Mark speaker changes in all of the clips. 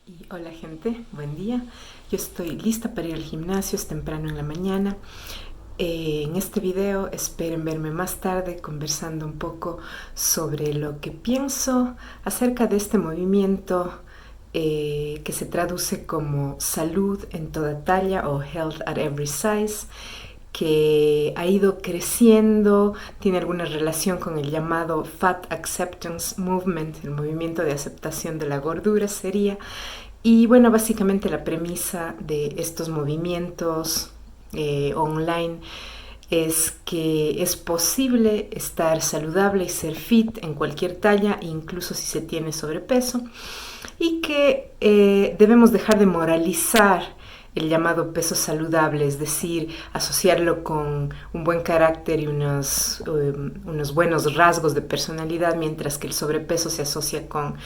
Speaker 1: Y hola gente, buen día. Yo estoy lista para ir al gimnasio, es temprano en la mañana. En este video esperen verme más tarde conversando un poco sobre lo que pienso acerca de este movimiento que se traduce como salud en toda talla o health at every size, que ha ido creciendo, tiene alguna relación con el llamado Fat Acceptance Movement, el movimiento de aceptación de la gordura sería. Y bueno, básicamente la premisa de estos movimientos online es que es posible estar saludable y ser fit en cualquier talla, incluso si se tiene sobrepeso, y que debemos dejar de moralizar el llamado peso saludable, es decir, asociarlo con un buen carácter y unos buenos rasgos de personalidad, mientras que el sobrepeso se asocia con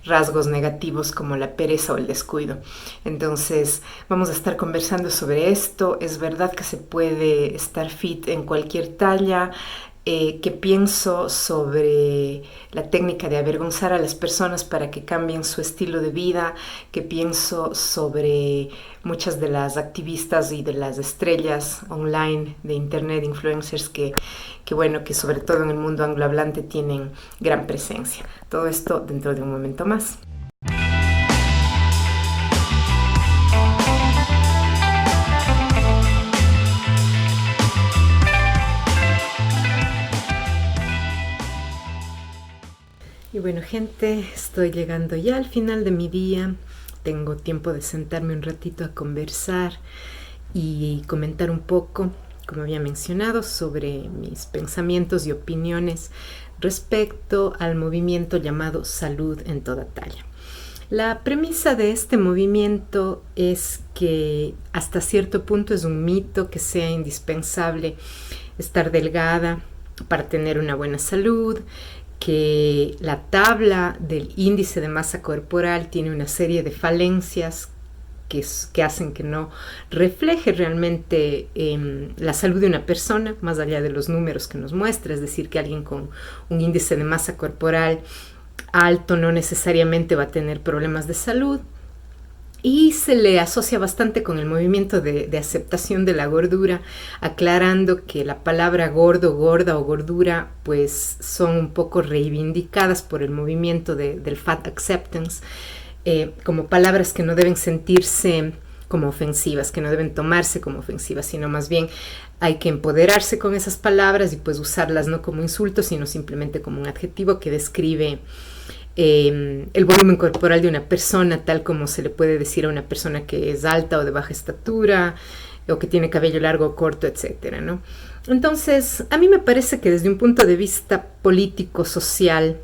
Speaker 1: rasgos negativos como la pereza o el descuido. Entonces, vamos a estar conversando sobre esto. Es verdad que se puede estar fit en cualquier talla. ¿Qué pienso sobre la técnica de avergonzar a las personas para que cambien su estilo de vida? ¿Qué pienso sobre muchas de las activistas y de las estrellas online de internet, influencers que sobre todo en el mundo anglohablante tienen gran presencia? Todo esto dentro de un momento más. Y bueno, gente, estoy llegando ya al final de mi día. Tengo tiempo de sentarme un ratito a conversar y comentar un poco, como había mencionado, sobre mis pensamientos y opiniones respecto al movimiento llamado Salud en toda talla. La premisa de este movimiento es que hasta cierto punto es un mito que sea indispensable estar delgada para tener una buena salud, que la tabla del índice de masa corporal tiene una serie de falencias que hacen que no refleje realmente la salud de una persona, más allá de los números que nos muestra, es decir, que alguien con un índice de masa corporal alto no necesariamente va a tener problemas de salud. Y se le asocia bastante con el movimiento de aceptación de la gordura, aclarando que la palabra gordo, gorda o gordura pues son un poco reivindicadas por el movimiento del Fat Acceptance, como palabras que no deben sentirse como ofensivas, que no deben tomarse como ofensivas, sino más bien hay que empoderarse con esas palabras y pues usarlas no como insultos, sino simplemente como un adjetivo que describe el volumen corporal de una persona, tal como se le puede decir a una persona que es alta o de baja estatura o que tiene cabello largo o corto, etcétera, ¿no? Entonces, a mí me parece que desde un punto de vista político, social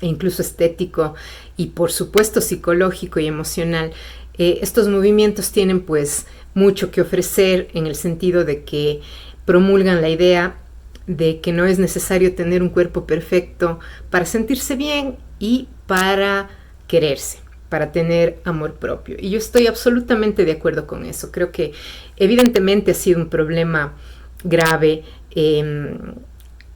Speaker 1: e incluso estético y por supuesto psicológico y emocional, estos movimientos tienen pues mucho que ofrecer en el sentido de que promulgan la idea de que no es necesario tener un cuerpo perfecto para sentirse bien y para quererse, para tener amor propio. Y yo estoy absolutamente de acuerdo con eso. Creo que evidentemente ha sido un problema grave en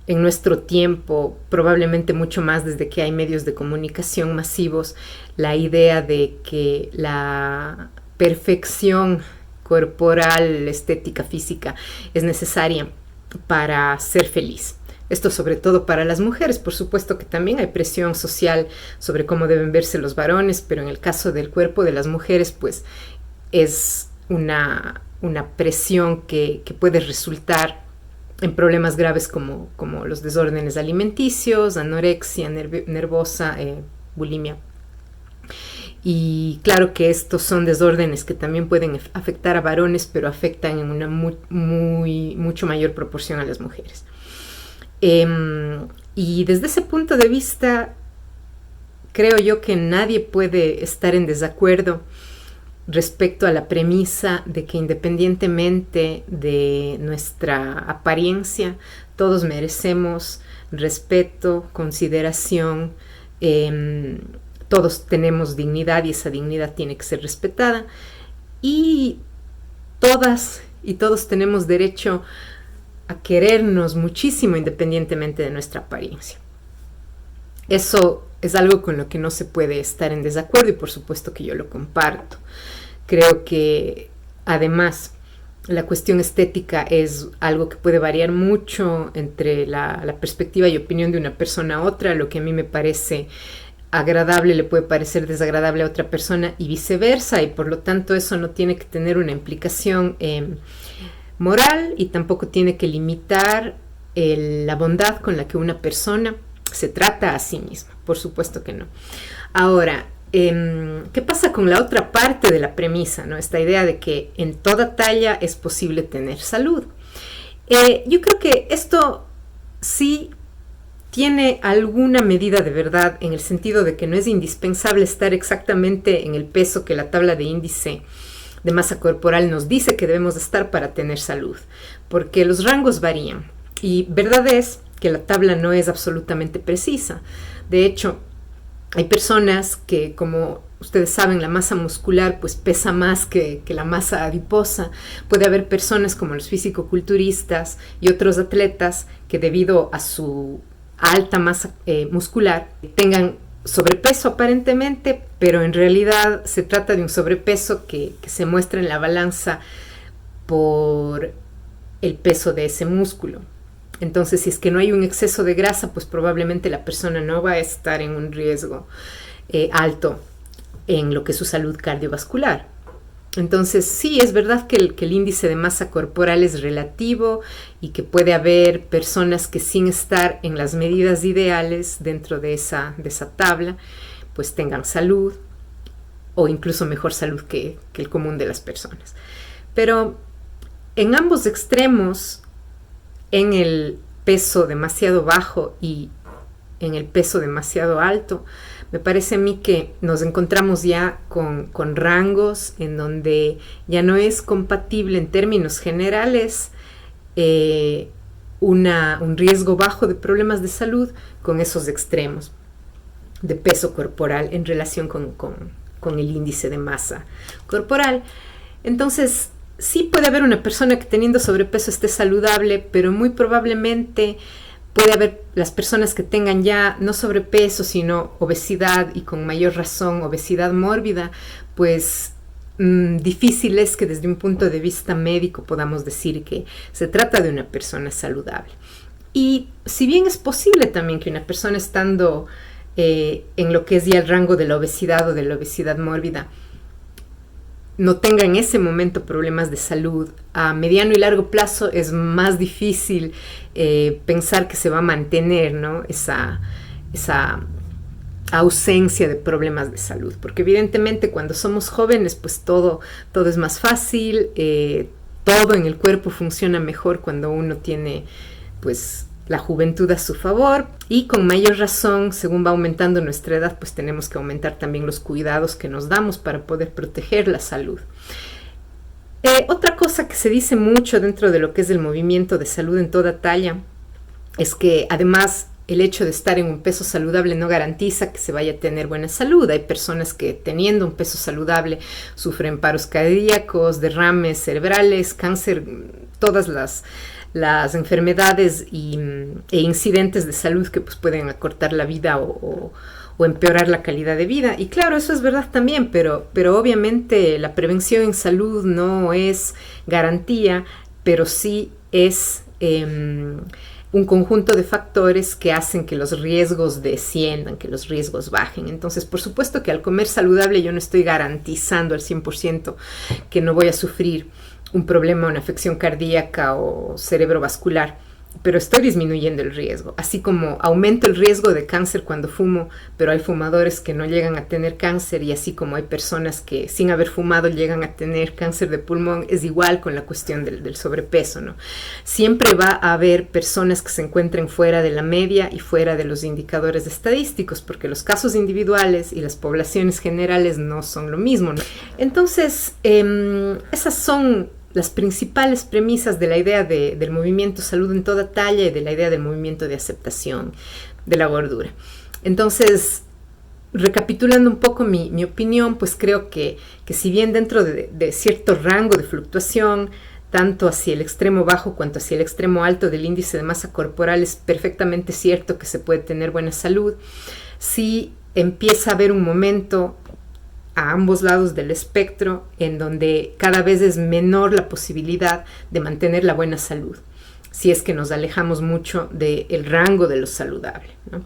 Speaker 1: nuestro tiempo, probablemente mucho más desde que hay medios de comunicación masivos, la idea de que la perfección corporal, estética, física es necesaria para ser feliz. Esto sobre todo para las mujeres. Por supuesto que también hay presión social sobre cómo deben verse los varones, pero en el caso del cuerpo de las mujeres pues es una presión que puede resultar en problemas graves como los desórdenes alimenticios, anorexia nervosa, bulimia. Y claro que estos son desórdenes que también pueden afectar a varones, pero afectan en una mucho mayor proporción a las mujeres. Y desde ese punto de vista, creo yo que nadie puede estar en desacuerdo respecto a la premisa de que independientemente de nuestra apariencia, todos merecemos respeto, consideración, todos tenemos dignidad y esa dignidad tiene que ser respetada y todas y todos tenemos derecho a querernos muchísimo independientemente de nuestra apariencia. Eso es algo con lo que no se puede estar en desacuerdo y por supuesto que yo lo comparto. Creo que además la cuestión estética es algo que puede variar mucho entre la perspectiva y opinión de una persona a otra. Lo que a mí me parece agradable le puede parecer desagradable a otra persona y viceversa, y por lo tanto eso no tiene que tener una implicación moral y tampoco tiene que limitar la bondad con la que una persona se trata a sí misma. Por supuesto que no. Ahora, ¿qué pasa con la otra parte de la premisa, ¿no? Esta idea de que en toda talla es posible tener salud. Yo creo que esto sí tiene alguna medida de verdad, en el sentido de que no es indispensable estar exactamente en el peso que la tabla de índice de masa corporal nos dice que debemos estar para tener salud, porque los rangos varían y verdad es que la tabla no es absolutamente precisa. De hecho, hay personas que, como ustedes saben, la masa muscular pues pesa más que la masa adiposa. Puede haber personas como los fisicoculturistas y otros atletas que debido a su alta masa muscular tengan sobrepeso aparentemente, pero en realidad se trata de un sobrepeso que se muestra en la balanza por el peso de ese músculo. Entonces, si es que no hay un exceso de grasa, pues probablemente la persona no va a estar en un riesgo alto en lo que es su salud cardiovascular. Entonces, sí, es verdad que el índice de masa corporal es relativo y que puede haber personas que sin estar en las medidas ideales dentro de esa tabla, pues tengan salud o incluso mejor salud que el común de las personas. Pero en ambos extremos, en el peso demasiado bajo y en el peso demasiado alto, me parece a mí que nos encontramos ya con rangos en donde ya no es compatible en términos generales un riesgo bajo de problemas de salud con esos extremos de peso corporal en relación con el índice de masa corporal. Entonces, sí puede haber una persona que teniendo sobrepeso esté saludable, pero muy probablemente puede haber las personas que tengan ya no sobrepeso, sino obesidad y con mayor razón obesidad mórbida, pues difícil es que desde un punto de vista médico podamos decir que se trata de una persona saludable. Y si bien es posible también que una persona estando en lo que es ya el rango de la obesidad o de la obesidad mórbida no tenga en ese momento problemas de salud, a mediano y largo plazo es más difícil pensar que se va a mantener, ¿no? esa ausencia de problemas de salud, porque evidentemente cuando somos jóvenes pues todo es más fácil, todo en el cuerpo funciona mejor cuando uno tiene pues la juventud a su favor, y con mayor razón, según va aumentando nuestra edad, pues tenemos que aumentar también los cuidados que nos damos para poder proteger la salud. Otra cosa que se dice mucho dentro de lo que es el movimiento de salud en toda talla es que además el hecho de estar en un peso saludable no garantiza que se vaya a tener buena salud. Hay personas que teniendo un peso saludable sufren paros cardíacos, derrames cerebrales, cáncer, todas las enfermedades e incidentes de salud que pues pueden acortar la vida o empeorar la calidad de vida. Y claro, eso es verdad también, pero obviamente la prevención en salud no es garantía, pero sí es un conjunto de factores que hacen que los riesgos desciendan, que los riesgos bajen. Entonces, por supuesto que al comer saludable yo no estoy garantizando al 100% que no voy a sufrir un problema, una afección cardíaca o cerebrovascular, pero estoy disminuyendo el riesgo, así como aumento el riesgo de cáncer cuando fumo, pero hay fumadores que no llegan a tener cáncer, y así como hay personas que sin haber fumado llegan a tener cáncer de pulmón, es igual con la cuestión del sobrepeso, ¿no? Siempre va a haber personas que se encuentren fuera de la media y fuera de los indicadores estadísticos, porque los casos individuales y las poblaciones generales no son lo mismo, ¿no? Entonces, esas son las principales premisas de la idea del movimiento salud en toda talla y de la idea del movimiento de aceptación de la gordura. Entonces, recapitulando un poco mi opinión, pues creo que si bien dentro de cierto rango de fluctuación, tanto hacia el extremo bajo cuanto hacia el extremo alto del índice de masa corporal, es perfectamente cierto que se puede tener buena salud, sí empieza a haber un momento a ambos lados del espectro en donde cada vez es menor la posibilidad de mantener la buena salud, si es que nos alejamos mucho del rango de lo saludable, ¿no?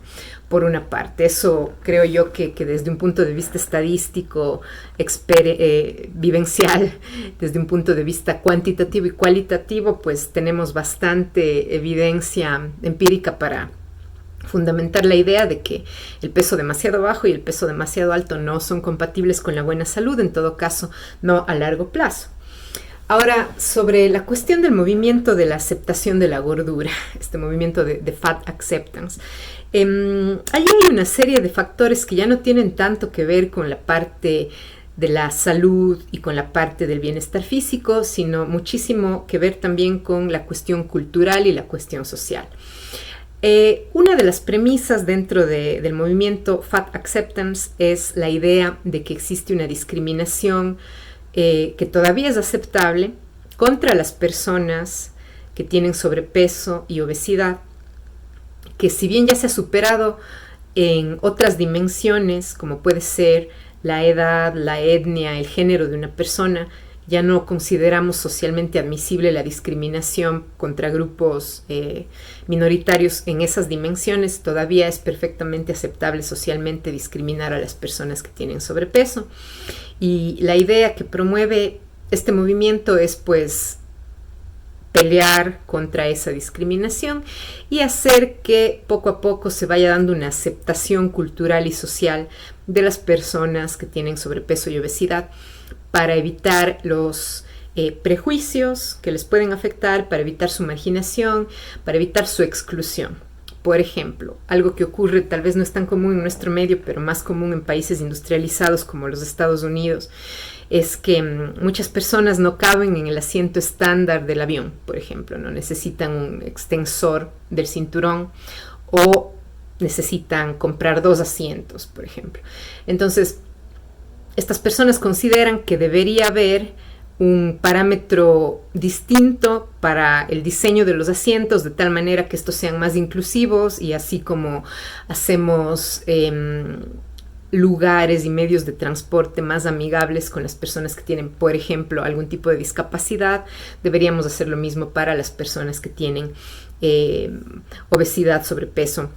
Speaker 1: Por una parte, eso creo yo que desde un punto de vista estadístico, vivencial, desde un punto de vista cuantitativo y cualitativo, pues tenemos bastante evidencia empírica para fundamentar la idea de que el peso demasiado bajo y el peso demasiado alto no son compatibles con la buena salud, en todo caso, no a largo plazo. Ahora, sobre la cuestión del movimiento de la aceptación de la gordura, este movimiento de fat acceptance, allí hay una serie de factores que ya no tienen tanto que ver con la parte de la salud y con la parte del bienestar físico, sino muchísimo que ver también con la cuestión cultural y la cuestión social. Una de las premisas dentro del movimiento Fat Acceptance es la idea de que existe una discriminación que todavía es aceptable contra las personas que tienen sobrepeso y obesidad, que si bien ya se ha superado en otras dimensiones, como puede ser la edad, la etnia, el género de una persona, ya no consideramos socialmente admisible la discriminación contra grupos minoritarios en esas dimensiones. Todavía es perfectamente aceptable socialmente discriminar a las personas que tienen sobrepeso. Y la idea que promueve este movimiento es pues pelear contra esa discriminación y hacer que poco a poco se vaya dando una aceptación cultural y social de las personas que tienen sobrepeso y obesidad, para evitar los prejuicios que les pueden afectar, para evitar su marginación, para evitar su exclusión. Por ejemplo, algo que ocurre, tal vez no es tan común en nuestro medio, pero más común en países industrializados como los Estados Unidos, es que muchas personas no caben en el asiento estándar del avión, por ejemplo, no necesitan un extensor del cinturón o necesitan comprar 2 asientos, por ejemplo. Entonces, estas personas consideran que debería haber un parámetro distinto para el diseño de los asientos, de tal manera que estos sean más inclusivos, y así como hacemos lugares y medios de transporte más amigables con las personas que tienen, por ejemplo, algún tipo de discapacidad, deberíamos hacer lo mismo para las personas que tienen obesidad, sobrepeso.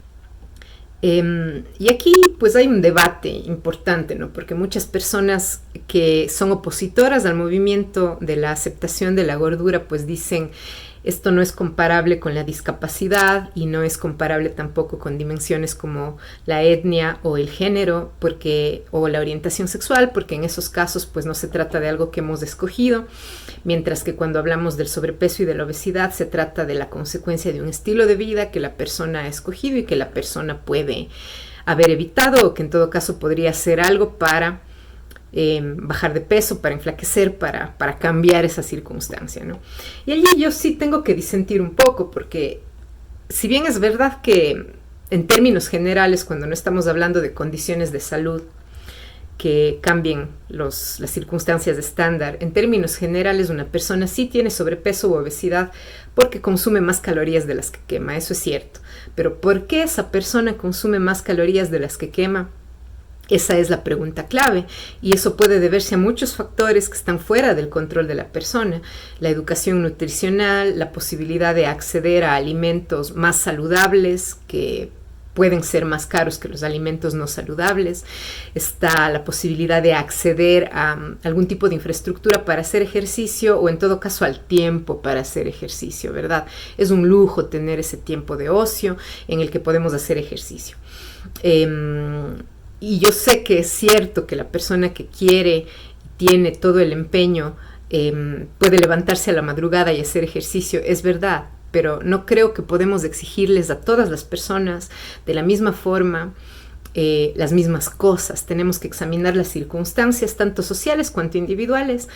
Speaker 1: Y aquí pues hay un debate importante, ¿no? Porque muchas personas que son opositoras al movimiento de la aceptación de la gordura pues dicen: esto no es comparable con la discapacidad y no es comparable tampoco con dimensiones como la etnia o el género, o la orientación sexual, porque en esos casos pues no se trata de algo que hemos escogido, mientras que cuando hablamos del sobrepeso y de la obesidad se trata de la consecuencia de un estilo de vida que la persona ha escogido y que la persona puede haber evitado, o que en todo caso podría hacer algo para bajar de peso, para enflaquecer, para cambiar esa circunstancia, ¿no? Y allí yo sí tengo que disentir un poco, porque si bien es verdad que en términos generales, cuando no estamos hablando de condiciones de salud que cambien las circunstancias de estándar, en términos generales una persona sí tiene sobrepeso u obesidad porque consume más calorías de las que quema, eso es cierto. Pero ¿por qué esa persona consume más calorías de las que quema? Esa es la pregunta clave, y eso puede deberse a muchos factores que están fuera del control de la persona: la educación nutricional, la posibilidad de acceder a alimentos más saludables que pueden ser más caros que los alimentos no saludables, está la posibilidad de acceder a algún tipo de infraestructura para hacer ejercicio, o en todo caso al tiempo para hacer ejercicio, ¿verdad? Es un lujo tener ese tiempo de ocio en el que podemos hacer ejercicio. Y yo sé que es cierto que la persona que quiere y tiene todo el empeño puede levantarse a la madrugada y hacer ejercicio, es verdad, pero no creo que podemos exigirles a todas las personas de la misma forma las mismas cosas. Tenemos que examinar las circunstancias, tanto sociales cuanto individuales,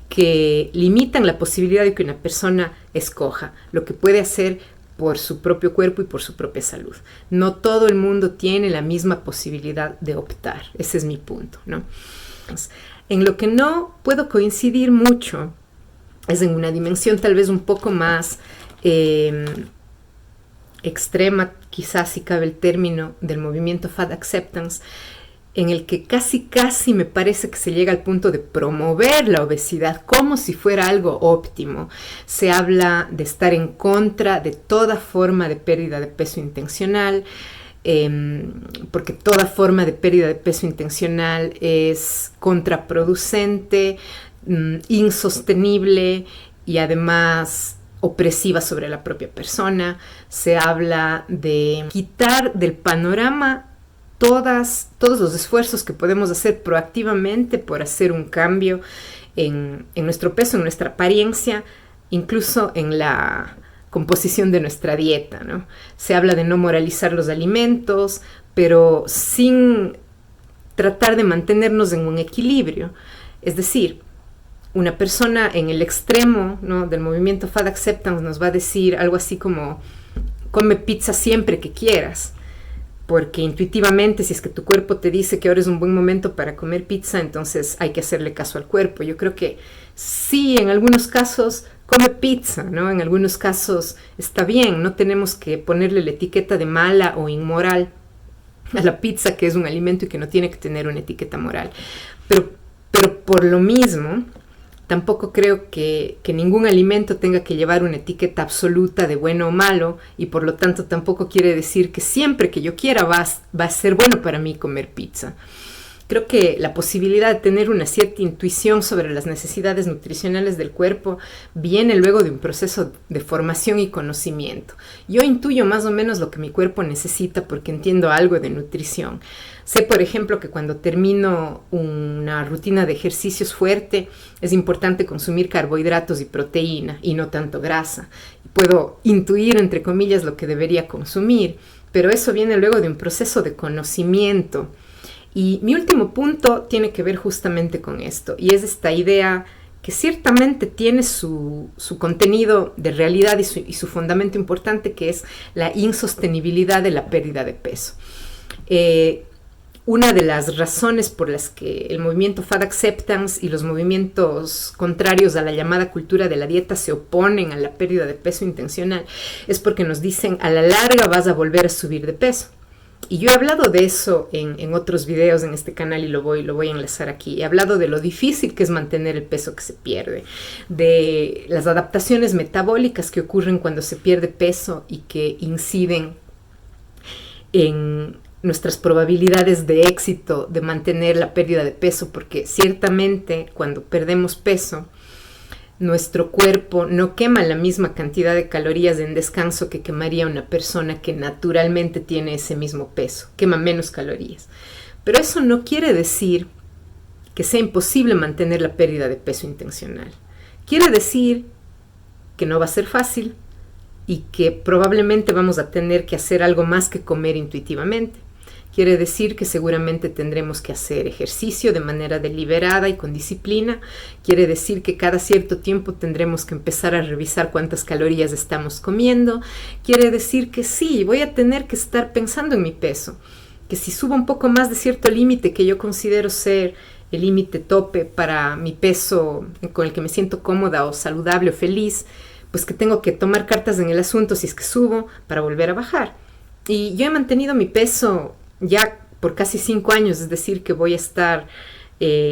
Speaker 1: que limitan la posibilidad de que una persona escoja lo que puede hacer por su propio cuerpo y por su propia salud. No todo el mundo tiene la misma posibilidad de optar. Ese es mi punto, ¿no? En lo que no puedo coincidir mucho es en una dimensión tal vez un poco más extrema, quizás si cabe el término, del movimiento Fat Acceptance, en el que casi me parece que se llega al punto de promover la obesidad como si fuera algo óptimo. Se habla de estar en contra de toda forma de pérdida de peso intencional, porque toda forma de pérdida de peso intencional es contraproducente, insostenible y además opresiva sobre la propia persona. Se habla de quitar del panorama todos los esfuerzos que podemos hacer proactivamente por hacer un cambio en nuestro peso, en nuestra apariencia, incluso en la composición de nuestra dieta, ¿no? Se habla de no moralizar los alimentos, pero sin tratar de mantenernos en un equilibrio. Es decir, una persona en el extremo, ¿no?, del movimiento Fat Acceptance nos va a decir algo así como: come pizza siempre que quieras, porque intuitivamente, si es que tu cuerpo te dice que ahora es un buen momento para comer pizza, entonces hay que hacerle caso al cuerpo. Yo creo que sí, en algunos casos come pizza, ¿no? En algunos casos está bien, no tenemos que ponerle la etiqueta de mala o inmoral a la pizza, que es un alimento y que no tiene que tener una etiqueta moral. Pero por lo mismo, tampoco creo que ningún alimento tenga que llevar una etiqueta absoluta de bueno o malo, y por lo tanto tampoco quiere decir que siempre que yo quiera va a ser bueno para mí comer pizza. Creo que la posibilidad de tener una cierta intuición sobre las necesidades nutricionales del cuerpo viene luego de un proceso de formación y conocimiento. Yo intuyo más o menos lo que mi cuerpo necesita porque entiendo algo de nutrición. Sé, por ejemplo, que cuando termino una rutina de ejercicios fuerte es importante consumir carbohidratos y proteína y no tanto grasa. Puedo intuir, entre comillas, lo que debería consumir, pero eso viene luego de un proceso de conocimiento. Y mi último punto tiene que ver justamente con esto, y es esta idea que ciertamente tiene su contenido de realidad y su fundamento importante, que es la insostenibilidad de la pérdida de peso. Una de las razones por las que el movimiento Fat Acceptance y los movimientos contrarios a la llamada cultura de la dieta se oponen a la pérdida de peso intencional es porque nos dicen: a la larga vas a volver a subir de peso. Y yo he hablado de eso en otros videos en este canal y lo voy a enlazar aquí. He hablado de lo difícil que es mantener el peso que se pierde, de las adaptaciones metabólicas que ocurren cuando se pierde peso y que inciden en nuestras probabilidades de éxito de mantener la pérdida de peso, porque ciertamente cuando perdemos peso, nuestro cuerpo no quema la misma cantidad de calorías en descanso que quemaría una persona que naturalmente tiene ese mismo peso, quema menos calorías. Pero eso no quiere decir que sea imposible mantener la pérdida de peso intencional. Quiere decir que no va a ser fácil y que probablemente vamos a tener que hacer algo más que comer intuitivamente. Quiere decir que seguramente tendremos que hacer ejercicio de manera deliberada y con disciplina. Quiere decir que cada cierto tiempo tendremos que empezar a revisar cuántas calorías estamos comiendo. Quiere decir que sí, voy a tener que estar pensando en mi peso. Que si subo un poco más de cierto límite que yo considero ser el límite tope para mi peso con el que me siento cómoda o saludable o feliz, pues que tengo que tomar cartas en el asunto si es que subo para volver a bajar. Y yo he mantenido mi peso ya por casi 5 años, es decir, que voy a estar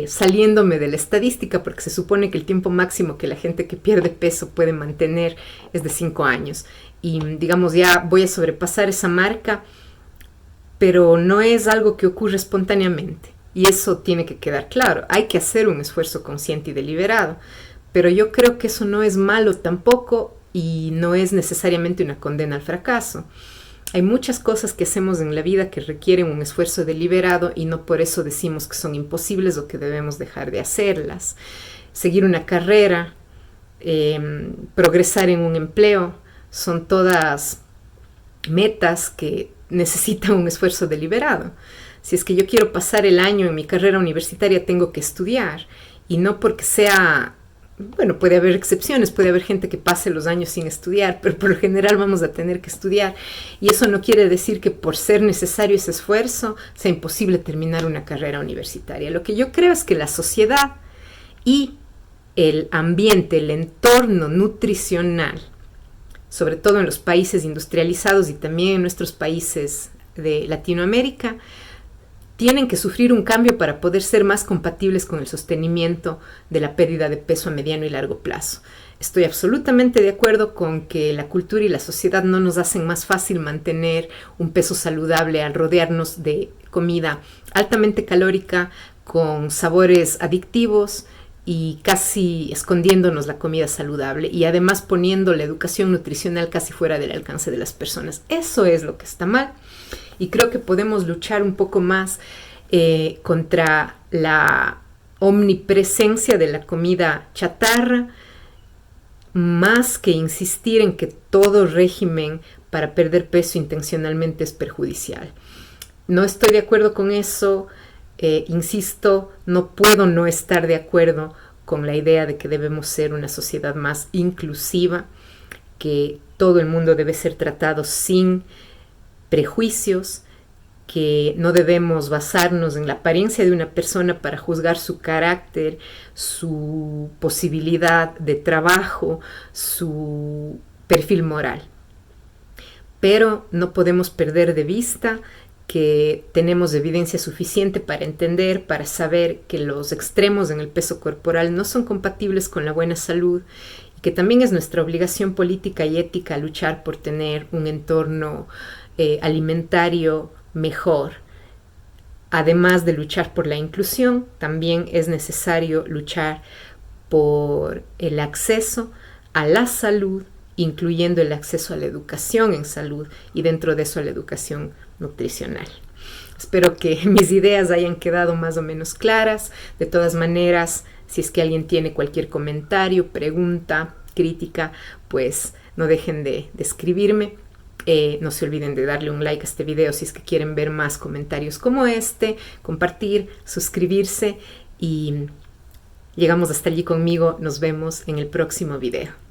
Speaker 1: saliéndome de la estadística, porque se supone que el tiempo máximo que la gente que pierde peso puede mantener es de 5 años. Y digamos, ya voy a sobrepasar esa marca, pero no es algo que ocurre espontáneamente. Y eso tiene que quedar claro. Hay que hacer un esfuerzo consciente y deliberado. Pero yo creo que eso no es malo tampoco y no es necesariamente una condena al fracaso. Hay muchas cosas que hacemos en la vida que requieren un esfuerzo deliberado y no por eso decimos que son imposibles o que debemos dejar de hacerlas. Seguir una carrera, progresar en un empleo, son todas metas que necesitan un esfuerzo deliberado. Si es que yo quiero pasar el año en mi carrera universitaria, tengo que estudiar, y no porque sea... Bueno, puede haber excepciones, puede haber gente que pase los años sin estudiar, pero por lo general vamos a tener que estudiar. Y eso no quiere decir que por ser necesario ese esfuerzo sea imposible terminar una carrera universitaria. Lo que yo creo es que la sociedad y el ambiente, el entorno nutricional sobre todo en los países industrializados y también en nuestros países de Latinoamérica, tienen que sufrir un cambio para poder ser más compatibles con el sostenimiento de la pérdida de peso a mediano y largo plazo. Estoy absolutamente de acuerdo con que la cultura y la sociedad no nos hacen más fácil mantener un peso saludable al rodearnos de comida altamente calórica, con sabores adictivos y casi escondiéndonos la comida saludable y además poniendo la educación nutricional casi fuera del alcance de las personas. Eso es lo que está mal. Y creo que podemos luchar un poco más contra la omnipresencia de la comida chatarra, más que insistir en que todo régimen para perder peso intencionalmente es perjudicial. No estoy de acuerdo con eso, insisto, no puedo no estar de acuerdo con la idea de que debemos ser una sociedad más inclusiva, que todo el mundo debe ser tratado sin prejuicios, que no debemos basarnos en la apariencia de una persona para juzgar su carácter, su posibilidad de trabajo, su perfil moral. Pero no podemos perder de vista que tenemos evidencia suficiente para entender, para saber que los extremos en el peso corporal no son compatibles con la buena salud y que también es nuestra obligación política y ética luchar por tener un entorno alimentario mejor. Además de luchar por la inclusión, también es necesario luchar por el acceso a la salud, incluyendo el acceso a la educación en salud y dentro de eso a la educación nutricional. Espero que mis ideas hayan quedado más o menos claras. De todas maneras, si es que alguien tiene cualquier comentario, pregunta, crítica, pues no dejen de escribirme. No se olviden de darle un like a este video si es que quieren ver más comentarios como este, compartir, suscribirse y llegamos hasta allí conmigo. Nos vemos en el próximo video.